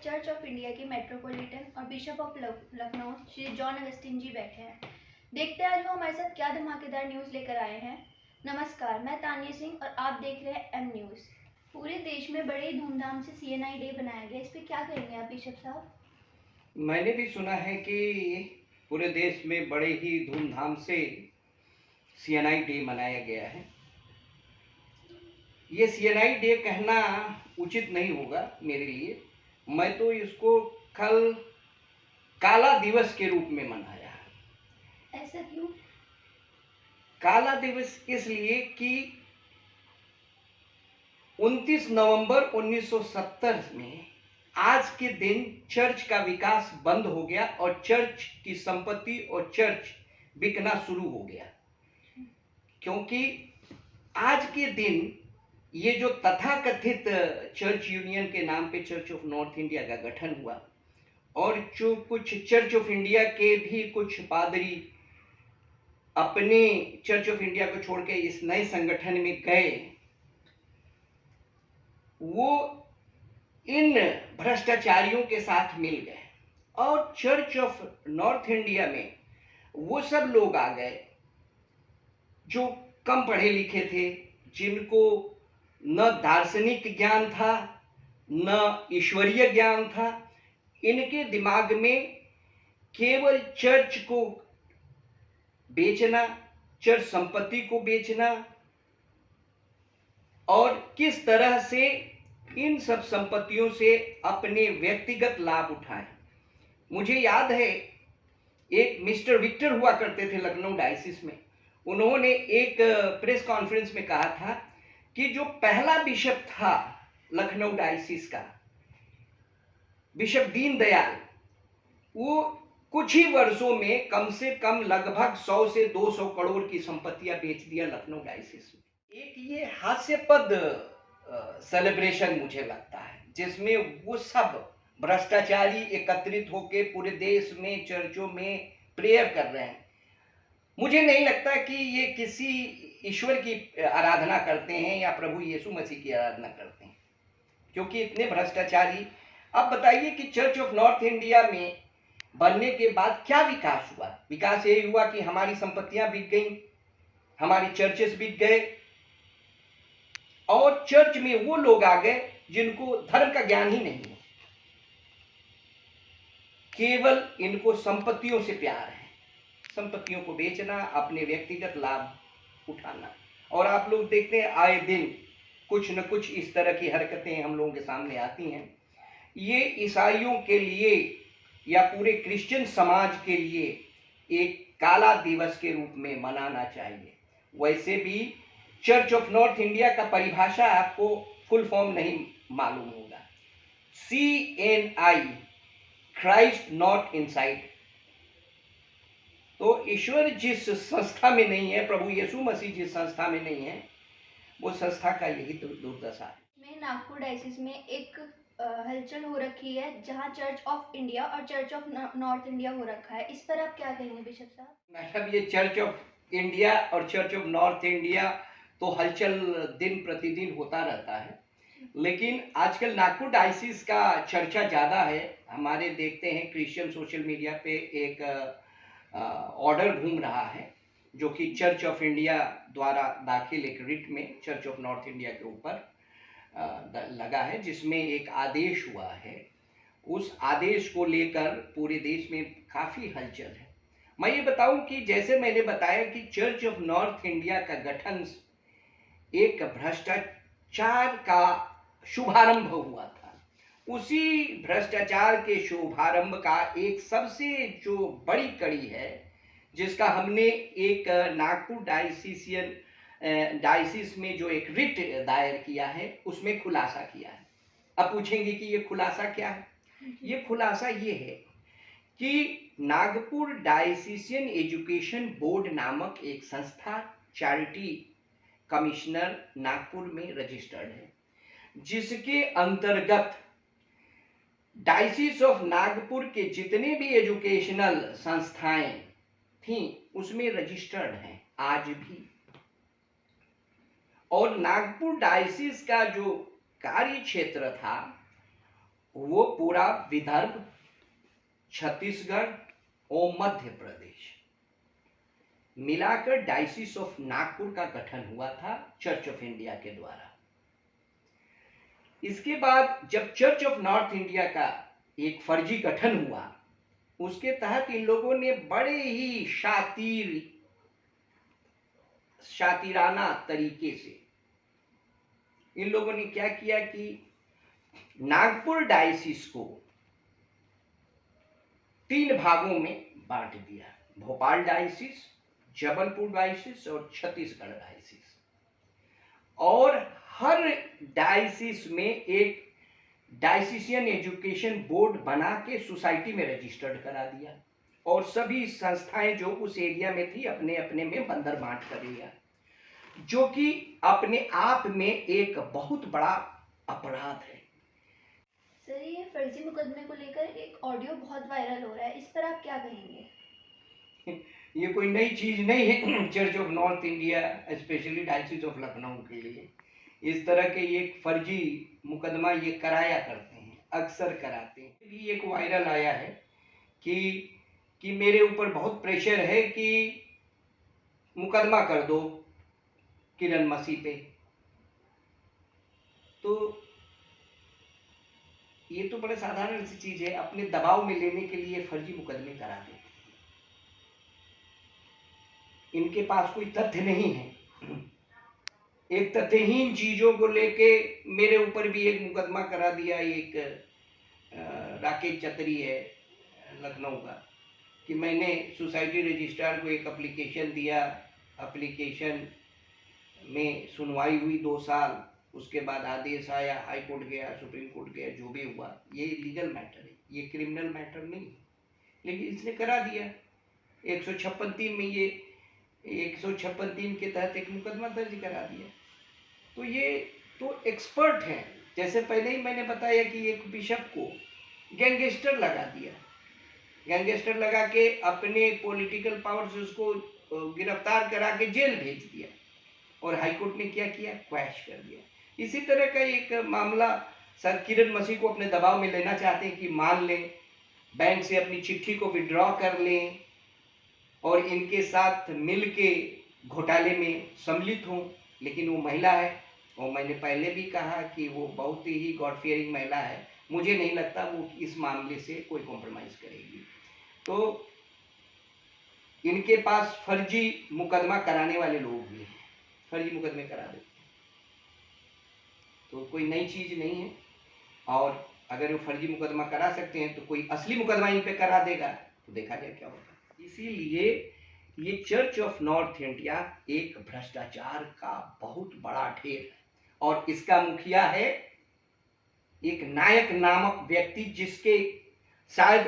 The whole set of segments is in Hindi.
चर्च ऑफ इंडिया के मेट्रोपॉलिटन और bishop of Lucknow Shri John Augustine ji बैठे हैं। देखते हैं आज वो हमारे साथ क्या धमाकेदार न्यूज़ लेकर आए हैं। नमस्कार, मैं तानिया सिंह और आप देख रहे हैं एम न्यूज़। पूरे देश में बड़े धूमधाम से CNI डे बनाया गया, इस पर क्या कहेंगे आप बिशप साहब? मैंने भी सुना है कि पूरे देश में बड़े ही धूमधाम से CNI डे मनाया गया है। ये CNI डे कहना उचित नहीं होगा मेरे लिए। मैं तो इसको कल काला दिवस के रूप में मनाया। ऐसा क्यों? काला दिवस इसलिए कि 29 नवंबर 1970 में आज के दिन चर्च का विकास बंद हो गया और चर्च की संपत्ति और चर्च बिकना शुरू हो गया, क्योंकि आज के दिन ये जो तथाकथित चर्च यूनियन के नाम पे चर्च ऑफ नॉर्थ इंडिया का गठन हुआ और जो कुछ चर्च ऑफ इंडिया के भी कुछ पादरी अपने चर्च ऑफ इंडिया को छोड़ के इस नए संगठन में गए, वो इन भ्रष्टाचारियों के साथ मिल गए और चर्च ऑफ नॉर्थ इंडिया में वो सब लोग आ गए जो कम पढ़े लिखे थे, जिनको न दार्शनिक ज्ञान था न ईश्वरीय ज्ञान था। इनके दिमाग में केवल चर्च को बेचना, चर्च संपत्ति को बेचना और किस तरह से इन सब संपत्तियों से अपने व्यक्तिगत लाभ उठाएं। मुझे याद है एक मिस्टर विक्टर हुआ करते थे लखनऊ डायसिस में। उन्होंने एक प्रेस कॉन्फ्रेंस में कहा था कि जो पहला बिशप था लखनऊ डायसिस का, बिशप दीनदयाल, वो कुछ ही वर्षों में कम से कम लगभग 100 से 200 करोड़ की संपत्तियां बेच दिया लखनऊ डायसिस में। एक ये हास्यपद सेलिब्रेशन मुझे लगता है जिसमें वो सब भ्रष्टाचारी एकत्रित होकर पूरे देश में चर्चों में प्रेयर कर रहे हैं। मुझे नहीं लगता कि ये किसी ईश्वर की आराधना करते हैं या प्रभु यीशु मसीह की आराधना करते हैं, क्योंकि इतने भ्रष्टाचारी। अब बताइए कि चर्च ऑफ नॉर्थ इंडिया में बनने के बाद क्या विकास हुआ? विकास यही हुआ कि हमारी संपत्तियां बिक गई, हमारी चर्चेस बिक गए और चर्च में वो लोग आ गए जिनको धर्म का ज्ञान ही नहीं है, केवल इनको संपत्तियों से प्यार है, संपत्तियों को बेचना, अपने व्यक्तिगत लाभ उठाना। और आप लोग देखते हैं आए दिन कुछ न कुछ इस तरह की हरकतें हम लोगों के सामने आती हैं। ये ईसाइयों के लिए या पूरे क्रिश्चियन समाज के लिए एक काला दिवस के रूप में मनाना चाहिए। वैसे भी चर्च ऑफ नॉर्थ इंडिया का परिभाषा आपको फुल फॉर्म नहीं मालूम होगा। CNI, Christ not inside. तो ईश्वर जिस संस्था में नहीं है, प्रभु यीशु मसीह जिस संस्था में नहीं है, वो संस्था का यही दुर्दशा है। में नागपुर डायसिस में एक हलचल हो रखी है जहां चर्च ऑफ इंडिया और चर्च ऑफ नॉर्थ इंडिया हो रखा है, इस पर आप क्या कहेंगे बिशप साहब? मतलब ये चर्च ऑफ इंडिया और चर्च ऑफ नॉर्थ इंडिया तो हलचल दिन प्रतिदिन होता रहता है, लेकिन आजकल नागपुर डायसिस का चर्चा ज़्यादा है। हमारे देखते हैं क्रिश्चियन सोशल मीडिया पे एक ऑर्डर घूम रहा है जो कि चर्च ऑफ इंडिया द्वारा दाखिल एक रिट में चर्च ऑफ नॉर्थ इंडिया के ऊपर लगा है, जिसमें एक आदेश हुआ है। उस आदेश को लेकर पूरे देश में काफ़ी हलचल है। मैं ये बताऊं कि जैसे मैंने बताया कि चर्च ऑफ नॉर्थ इंडिया का गठन एक भ्रष्टाचार का शुभारंभ हुआ था। उसी भ्रष्टाचार के शुभारंभ का एक सबसे जो बड़ी कड़ी है, जिसका हमने एक नागपुर डायसिस में जो एक रिट दायर किया है उसमें खुलासा किया है। अब पूछेंगे कि ये खुलासा क्या है? ये खुलासा ये है कि नागपुर डायसिसियन एजुकेशन बोर्ड नामक एक संस्था चैरिटी कमिश्नर नागपुर में रजिस्टर्ड है, जिसके अंतर्गत डायसिस ऑफ नागपुर के जितने भी एजुकेशनल संस्थाएं थीं उसमें रजिस्टर्ड हैं आज भी। और नागपुर डायसिस का जो कार्य क्षेत्र था वो पूरा विदर्भ, छत्तीसगढ़ और मध्य प्रदेश मिलाकर डायसिस ऑफ नागपुर का गठन हुआ था चर्च ऑफ इंडिया के द्वारा। इसके बाद जब चर्च ऑफ नॉर्थ इंडिया का एक फर्जी गठन हुआ, उसके तहत इन लोगों ने बड़े ही शातिराना तरीके से इन लोगों ने क्या किया कि नागपुर डायसिस को 3 भागों में बांट दिया, भोपाल डायसिस, जबलपुर डायसिस और छत्तीसगढ़ डायसिस। और हर डायसिस में एक डायसिसियन एजुकेशन बोर्ड बना के सोसाइटी में रजिस्टर्ड करा दिया और सभी संस्थाएं जो उस एरिया में थी अपने अपने में बंदर बांट कर लिया, जो कि अपने आप में एक बहुत बड़ा अपराध है। सर, ये फर्जी मुकदमे को लेकर एक ऑडियो बहुत वायरल हो रहा है, इस पर आप क्या कहेंगे? ये कोई नई चीज नहीं है church of north India, specially diocese of Lucknow के लिए इस तरह के एक फर्जी मुकदमा ये कराया करते हैं, अक्सर कराते हैं। भी एक वायरल आया है कि मेरे ऊपर बहुत प्रेशर है कि मुकदमा कर दो किरण मसीह पे। तो ये तो बड़े साधारण सी चीज है, अपने दबाव में लेने के लिए फर्जी मुकदमे करा देते। इनके पास कोई तथ्य नहीं है, एक तथ्यहीन चीजों को लेके मेरे ऊपर भी एक मुकदमा करा दिया। एक राकेश चतरी है लखनऊ का, कि मैंने सोसाइटी रजिस्ट्रार को एक एप्लीकेशन दिया, एप्लीकेशन में सुनवाई हुई 2 साल, उसके बाद आदेश आया, हाई कोर्ट गया, सुप्रीम कोर्ट गया, जो भी हुआ ये लीगल मैटर है, ये क्रिमिनल मैटर नहीं है, लेकिन इसने करा दिया 156(3) में, ये 156(3) के तहत एक मुकदमा दर्ज करा दिया। तो ये तो एक्सपर्ट हैं। जैसे पहले ही मैंने बताया कि एक बिशप को गैंगस्टर लगा दिया, गैंगस्टर लगा के अपने पॉलिटिकल पावर से उसको गिरफ्तार करा के जेल भेज दिया और हाईकोर्ट ने क्या किया, क्वैश कर दिया। इसी तरह का एक मामला सर किरण मसीह को अपने दबाव में लेना चाहते हैं कि मान लें, बैंक से अपनी चिट्ठी को विड्रॉ कर लें और इनके साथ मिल के घोटाले में सम्मिलित हों, लेकिन वो महिला है और मैंने पहले भी कहा कि वो बहुत ही गॉड फियरिंग महिला है, मुझे नहीं लगता वो इस मामले से कोई कॉम्प्रोमाइज़ करेगी। तो इनके पास फर्जी मुकदमा कराने वाले लोग भी हैं, फर्जी मुकदमे करा देते हैं, तो कोई नई चीज़ नहीं है। और अगर वो फर्जी मुकदमा करा सकते हैं तो कोई असली मुकदमा इन पे करा देगा, तो देखा जाए क्या होगा। इसीलिए ये चर्च ऑफ नॉर्थ इंडिया एक भ्रष्टाचार का बहुत बड़ा ढेर है और इसका मुखिया है एक नायक नामक व्यक्ति, जिसके शायद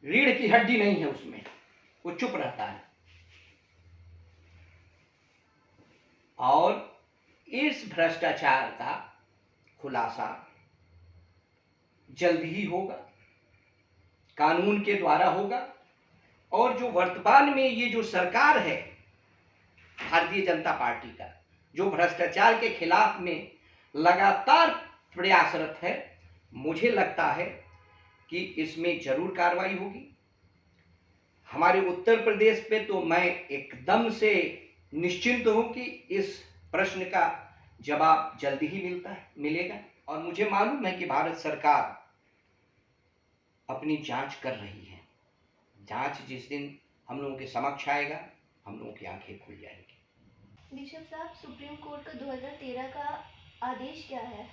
रीढ़ की हड्डी नहीं है उसमें, वो चुप रहता है। और इस भ्रष्टाचार का खुलासा जल्द ही होगा, कानून के द्वारा होगा। और जो वर्तमान में ये जो सरकार है भारतीय जनता पार्टी का, जो भ्रष्टाचार के खिलाफ में लगातार प्रयासरत है, मुझे लगता है कि इसमें जरूर कार्रवाई होगी। हमारे उत्तर प्रदेश पे तो मैं एकदम से निश्चिंत हूं कि इस प्रश्न का जवाब जल्दी ही मिलेगा। और मुझे मालूम है कि भारत सरकार अपनी जांच कर रही है। जांच जिस दिन हम लोगों के समक्ष आएगा, हम लोगों की आंखें खुल जाएंगी। बिशप साहब, सुप्रीम कोर्ट का 2013 का आदेश क्या है?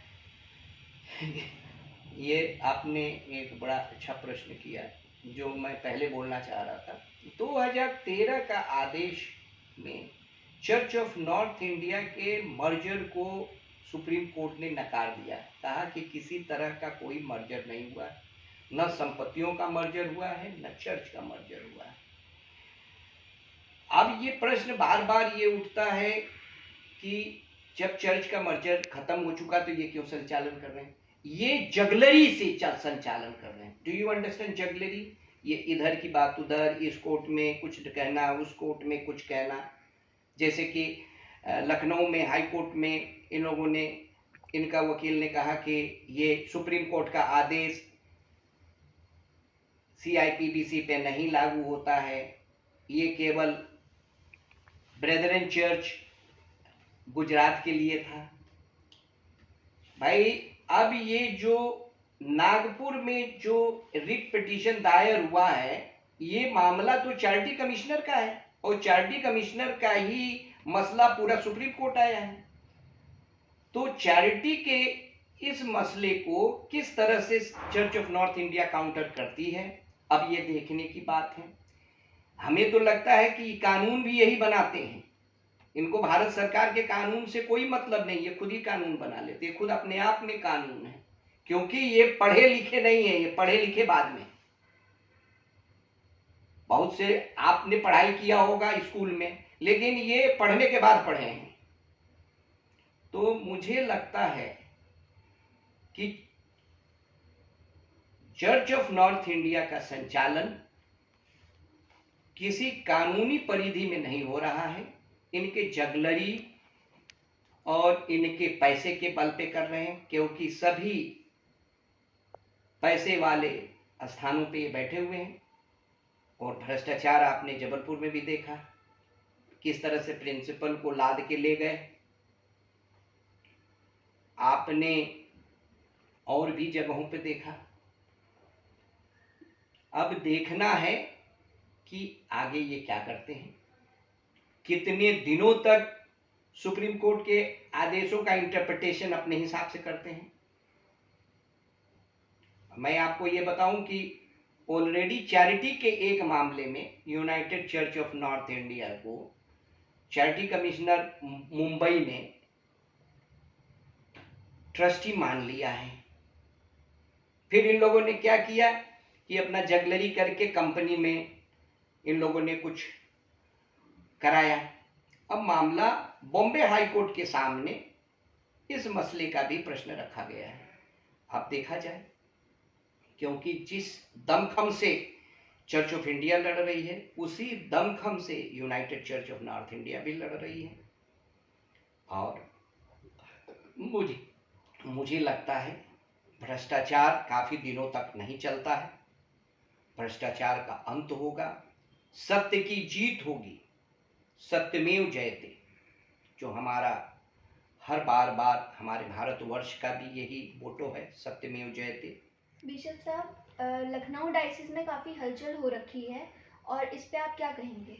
ये आपने एक बड़ा अच्छा प्रश्न किया, जो मैं पहले बोलना चाह रहा था। 2013 का आदेश में चर्च ऑफ नॉर्थ इंडिया के मर्जर को सुप्रीम कोर्ट ने नकार दिया, कहा कि किसी तरह का कोई मर्जर नहीं हुआ, न संपत्तियों का मर्जर हुआ है, न चर्च का मर्जर हुआ है। अब ये प्रश्न बार बार ये उठता है कि जब चर्च का मर्जर खत्म हो चुका तो ये क्यों संचालन कर रहे हैं? ये जगलरी से संचालन कर रहे हैं। Do you understand jugglery? ये इधर की बात उधर, इस कोर्ट में कुछ कहना, उस कोर्ट में कुछ कहना। जैसे कि लखनऊ में हाई कोर्ट में इन लोगों ने इनका वकील ने कहा कि ये सुप्रीम कोर्ट का आदेश CIPBC पे नहीं लागू होता है, ये केवल ब्रेदरन चर्च गुजरात के लिए था। भाई अब ये जो नागपुर में जो रिट पिटीशन दायर हुआ है, ये मामला तो चैरिटी कमिश्नर का है और चैरिटी कमिश्नर का ही मसला पूरा सुप्रीम कोर्ट आया है। तो चैरिटी के इस मसले को किस तरह से church of north India counter करती है, अब ये देखने की बात है। हमें तो लगता है कि कानून भी यही बनाते हैं, इनको भारत सरकार के कानून से कोई मतलब नहीं, ये खुद ही कानून बना लेते हैं, खुद अपने आप में कानून है, क्योंकि ये पढ़े लिखे नहीं है, ये पढ़े लिखे बाद में। बहुत से आपने पढ़ाई किया होगा स्कूल में, लेकिन ये पढ़ने के बाद पढ़े हैं। तो मुझे लगता है कि चर्च ऑफ नॉर्थ इंडिया का संचालन किसी कानूनी परिधि में नहीं हो रहा है, इनके जगलरी और इनके पैसे के बल पे कर रहे हैं, क्योंकि सभी पैसे वाले स्थानों पे ये बैठे हुए हैं। और भ्रष्टाचार आपने जबलपुर में भी देखा, किस तरह से प्रिंसिपल को लाद के ले गए। आपने और भी जगहों पे देखा। अब देखना है कि आगे ये क्या करते हैं, कितने दिनों तक सुप्रीम कोर्ट के आदेशों का इंटरप्रिटेशन अपने हिसाब से करते हैं। मैं आपको ये बताऊं कि ऑलरेडी चैरिटी के एक मामले में United church of north India को चैरिटी कमिश्नर मुंबई ने ट्रस्टी मान लिया है। फिर इन लोगों ने क्या किया कि अपना जगलरी करके कंपनी में इन लोगों ने कुछ कराया। अब मामला बॉम्बे हाई कोर्ट के सामने इस मसले का भी प्रश्न रखा गया है। अब देखा जाए, क्योंकि जिस दमखम से चर्च ऑफ इंडिया लड़ रही है, उसी दमखम से United church of north India भी लड़ रही है। और मुझे लगता है भ्रष्टाचार काफी दिनों तक नहीं चलता है, भ्रष्टाचार का अंत होगा, सत्य की जीत होगी, सत्यमेव जयते, जो हमारा हर बार हमारे भारतवर्ष का भी यही मोटो है, सत्यमेव जयते। बिशप साहब, लखनऊ डायसिस में काफ़ी हलचल हो रखी है और इस पे आप क्या कहेंगे?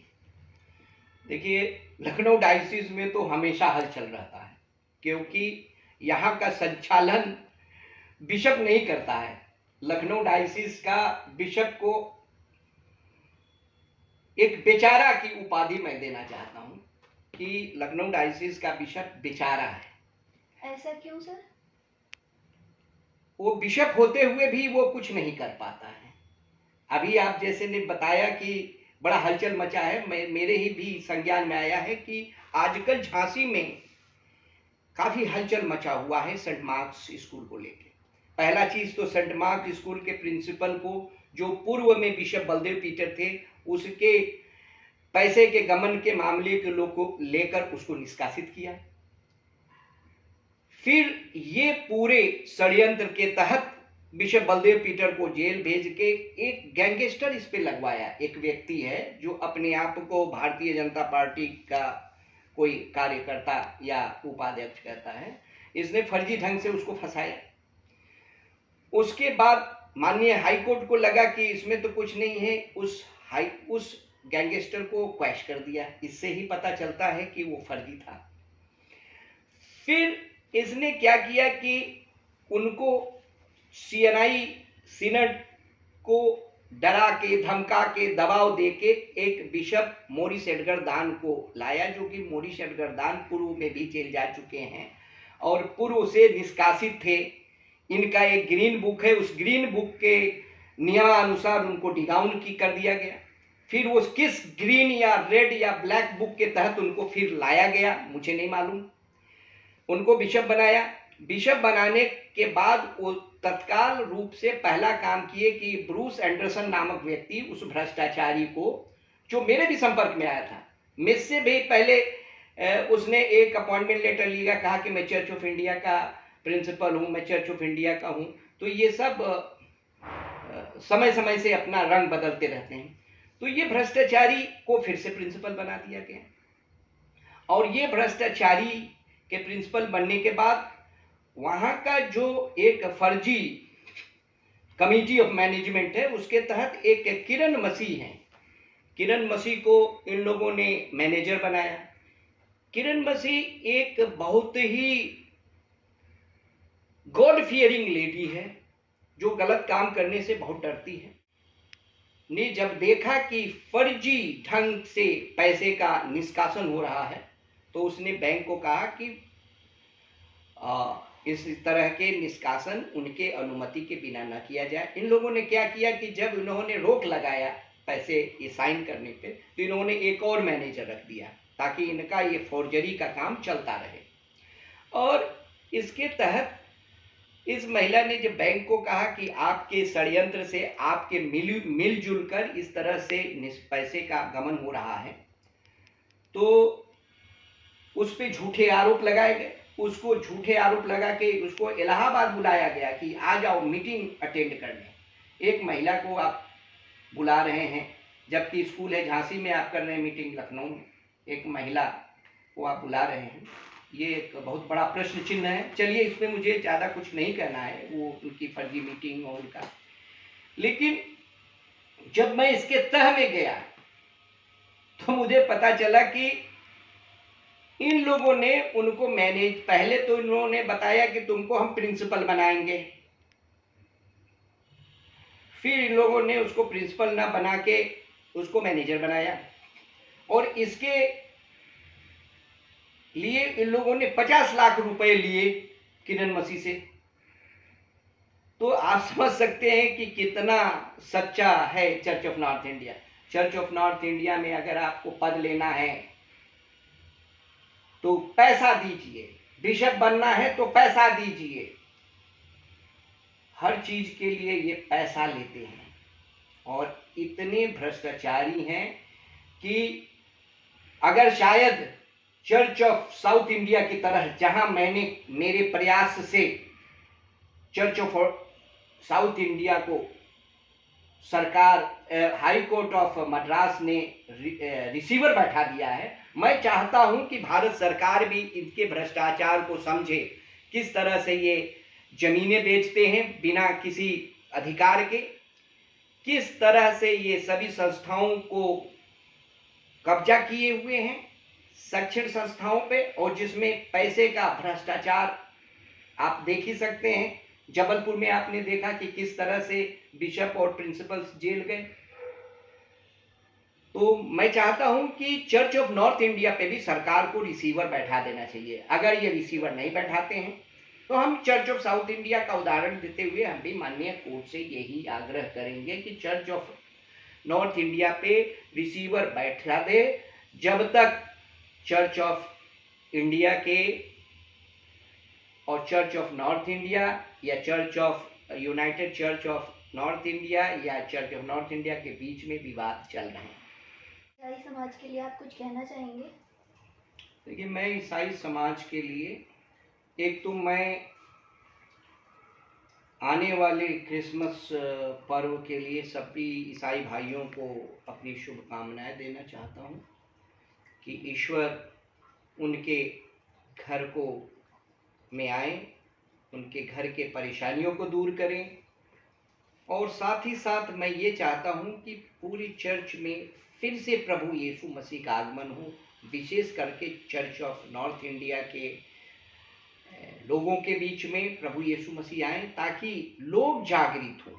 देखिए, लखनऊ डायसिस में तो हमेशा हलचल रहता है, क्योंकि यहाँ का संचालन बिशप नहीं करता है। लखनऊ डायसिस का बिशप को एक बेचारा की उपाधि मैं देना चाहता हूँ कि लखनऊ डायसिस का बिशप बेचारा है। ऐसा क्यों सर? वो बिशप होते हुए भी वो कुछ नहीं कर पाता है। अभी आप जैसे ने बताया कि बड़ा हलचल मचा है, मेरे ही भी संज्ञान में आया है कि आजकल झांसी में काफी हलचल मचा हुआ है सेंट मार्क्स स्कूल को लेकर। पहला चीज तो सेंट मार्क्स स्कूल के प्रिंसिपल को, जो पूर्व में बिशप बलदेव पीटर थे, उसके पैसे के गमन के मामले के लोग को लेकर उसको निष्कासित किया। फिर ये पूरे षड्यंत्र के तहत बिशप बलदेव पीटर को जेल भेज के एक गैंगस्टर इस पे लगवाया। एक व्यक्ति है जो अपने आप को भारतीय जनता पार्टी का कोई कार्यकर्ता या उपाध्यक्ष कहता है, इसने फर्जी ढंग से उसको फंसाया। उसके बाद माननीय हाई कोर्ट को लगा कि इसमें तो कुछ नहीं है, उस गैंगस्टर को क्वैश कर दिया। इससे ही पता चलता है कि वो फर्जी था। फिर इसने क्या किया कि उनको CNI सीनेट को डरा के, धमका के, दबाव दे के एक बिशप मॉरिस एडगर दान को लाया, जो कि मॉरिस एडगर दान पूर्व में भी जेल जा चुके हैं और पूर्व से निष्कासित थे। इनका एक ग्रीन बुक है, उस ग्रीन बुक के नियमानुसार उनको डिगाउन की कर दिया गया। फिर वो किस ग्रीन या रेड या ब्लैक बुक के तहत उनको फिर लाया गया, मुझे नहीं मालूम। उनको बिशप बनाया। बिशप बनाने के बाद वो तत्काल रूप से पहला काम किए कि ब्रूस एंडरसन नामक व्यक्ति, उस भ्रष्टाचारी को, जो मेरे भी संपर्क में आया था, मुझसे भी पहले उसने एक अपॉइंटमेंट लेटर लिया, कहा कि मैं चर्च ऑफ इंडिया का प्रिंसिपल हूँ, मैं चर्च ऑफ इंडिया का हूँ, तो ये सब समय समय से अपना रंग बदलते रहते हैं। तो ये भ्रष्टाचारी को फिर से प्रिंसिपल बना दिया गया, और ये भ्रष्टाचारी के प्रिंसिपल बनने के बाद वहाँ का जो एक फर्जी कमिटी ऑफ मैनेजमेंट है, उसके तहत एक किरण मसीह है, किरण मसीह को इन लोगों ने मैनेजर बनाया। किरण मसीह एक बहुत ही गॉड फियरिंग लेडी है, जो गलत काम करने से बहुत डरती है। ने जब देखा कि फर्जी ढंग से पैसे का निष्कासन हो रहा है, तो उसने बैंक को कहा कि इस तरह के निष्कासन उनके अनुमति के बिना न किया जाए। इन लोगों ने क्या किया कि जब इन्होंने रोक लगाया पैसे ये साइन करने पे, तो इन्होंने एक और मैनेजर रख दिया ताकि इनका ये फोर्जरी का काम चलता रहे। और इसके तहत इस महिला ने जब बैंक को कहा कि आपके षड्यंत्र से, आपके मिलजुल कर इस तरह से पैसे का गमन हो रहा है, तो उस पर झूठे आरोप लगाए गए। उसको झूठे आरोप लगा के उसको इलाहाबाद बुलाया गया कि आ जाओ मीटिंग अटेंड करने। एक महिला को आप बुला रहे हैं, जबकि स्कूल है झांसी में, आप कर रहे हैं मीटिंग लखनऊ में, एक महिला को आप बुला रहे हैं। ये एक बहुत बड़ा प्रश्न चिन्ह है। चलिए, इसमें मुझे ज़्यादा कुछ नहीं कहना है, वो उनकी फर्जी मीटिंग और उनका। लेकिन जब मैं इसके तह में गया तो मुझे पता चला कि इन लोगों ने उनको पहले तो इन्होंने बताया कि तुमको हम प्रिंसिपल बनाएंगे, फिर इन लोगों ने उसको प्रिंसिपल ना बना के उसको मैनेजर बनाया, और इसके लिए इन लोगों ने 50 लाख रुपए लिए किरण मसीह से। तो आप समझ सकते हैं कि कितना सच्चा है church of north India. Church of north India में अगर आपको पद लेना है तो पैसा दीजिए, बिशप बनना है तो पैसा दीजिए, हर चीज के लिए ये पैसा लेते हैं। और इतने भ्रष्टाचारी हैं कि अगर शायद चर्च ऑफ साउथ इंडिया की तरह, जहां मैंने मेरे प्रयास से चर्च ऑफ साउथ इंडिया को सरकार, हाई कोर्ट ऑफ मद्रास ने रिसीवर बैठा दिया है, मैं चाहता हूं कि भारत सरकार भी इनके भ्रष्टाचार को समझे। किस तरह से ये जमीनें बेचते हैं बिना किसी अधिकार के, किस तरह से ये सभी संस्थाओं को कब्जा किए हुए हैं, शैक्षणिक संस्थाओं पे, और जिसमें पैसे का भ्रष्टाचार आप देख ही सकते हैं। जबलपुर में आपने देखा कि किस तरह से बिशप और प्रिंसिपल्स जेल गए। तो मैं चाहता हूं कि चर्च ऑफ नॉर्थ इंडिया पे भी सरकार को रिसीवर बैठा देना चाहिए। अगर ये रिसीवर नहीं बैठाते हैं तो हम चर्च ऑफ साउथ इंडिया का उदाहरण देते हुए हम भी माननीय कोर्ट से यही आग्रह करेंगे कि चर्च ऑफ नॉर्थ इंडिया पे रिसीवर बैठा दे, जब तक चर्च ऑफ इंडिया के और चर्च ऑफ नॉर्थ इंडिया या church of United church of north India या चर्च ऑफ नॉर्थ इंडिया के बीच में विवाद चल रहे हैं। ईसाई समाज के लिए आप कुछ कहना चाहेंगे? देखिए, मैं ईसाई समाज के लिए, एक तो मैं आने वाले क्रिसमस पर्व के लिए सभी ईसाई भाइयों को अपनी शुभकामनाएं देना चाहता हूं कि ईश्वर उनके घर को में आए, उनके घर के परेशानियों को दूर करें। और साथ ही साथ मैं ये चाहता हूं कि पूरी चर्च में फिर से प्रभु यीशु मसीह का आगमन हो, विशेष करके चर्च ऑफ नॉर्थ इंडिया के लोगों के बीच में प्रभु यीशु मसीह आए, ताकि लोग जागृत हों।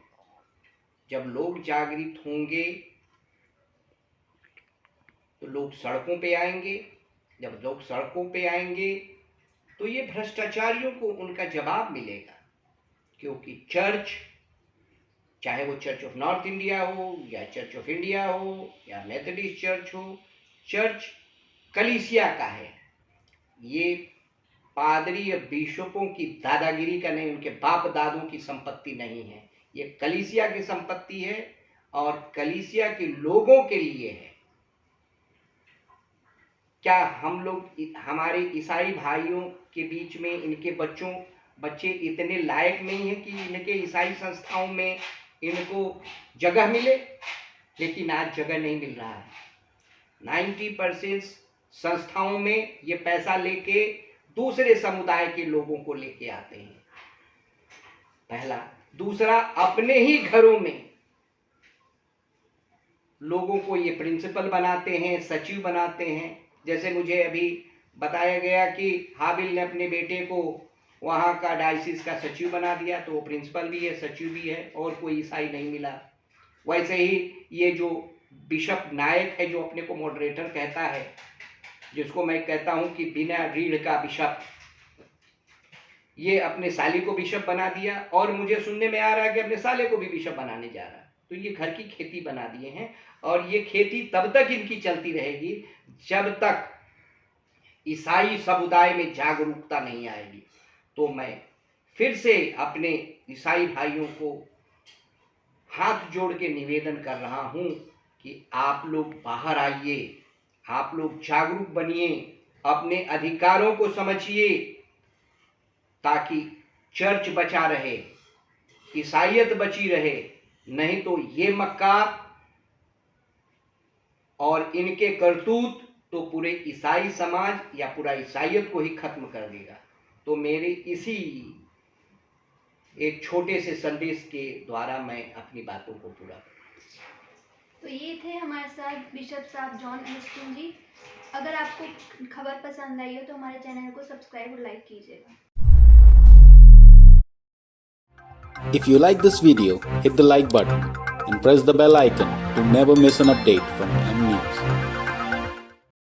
जब लोग जागृत होंगे तो लोग सड़कों पे आएंगे, जब लोग सड़कों पे आएंगे तो ये भ्रष्टाचारियों को उनका जवाब मिलेगा। क्योंकि चर्च, चाहे वो चर्च ऑफ नॉर्थ इंडिया हो या चर्च ऑफ इंडिया हो या मेथोडिस्ट चर्च हो, चर्च कलीसिया का है। ये पादरी या बिशपों की दादागिरी का नहीं, उनके बाप दादों की संपत्ति नहीं है। ये कलीसिया की संपत्ति है और कलीसिया के लोगों के लिए है। क्या हम लोग, हमारे ईसाई भाइयों के बीच में, इनके बच्चों बच्चे इतने लायक नहीं है कि इनके ईसाई संस्थाओं में इनको जगह मिले, लेकिन आज जगह नहीं मिल रहा है। 90% संस्थाओं में ये पैसा लेके दूसरे समुदाय के लोगों को लेके आते हैं, पहला। दूसरा, अपने ही घरों में लोगों को ये प्रिंसिपल बनाते हैं, सचिव बनाते हैं। जैसे मुझे अभी बताया गया कि हाबिल ने अपने बेटे को वहाँ का डायसिस का सचिव बना दिया, तो वो प्रिंसिपल भी है, सचिव भी है, और कोई ईसाई नहीं मिला। वैसे ही ये जो बिशप नायक है, जो अपने को मॉडरेटर कहता है, जिसको मैं कहता हूँ कि बिना रीढ़ का बिशप, ये अपने साली को बिशप बना दिया, और मुझे सुनने में आ रहा है कि अपने साले को भी बिशप बनाने जा रहा है। तो ये घर की खेती बना दिए हैं, और ये खेती तब तक इनकी चलती रहेगी जब तक ईसाई समुदाय में जागरूकता नहीं आएगी। तो मैं फिर से अपने ईसाई भाइयों को हाथ जोड़ के निवेदन कर रहा हूं कि आप लोग बाहर आइए, आप लोग जागरूक बनिए, अपने अधिकारों को समझिए, ताकि चर्च बचा रहे, ईसाइयत बची रहे। नहीं तो ये मक्कार और इनके करतूत तो पूरे ईसाई समाज या पूरा ईसाइयत को ही खत्म कर देगा। तो मेरे इसी एक छोटे से संदेश के द्वारा मैं अपनी बातों को पूरा करूं। तो ये थे हमारे साथ बिशप साहब जॉन अगस्टिन जी। अगर आपको खबर पसंद आई हो तो हमारे चैनल को सब्सक्राइब और लाइक कीजिएगा। If you like this video, hit the like button and press the bell icon to never miss an update from M News.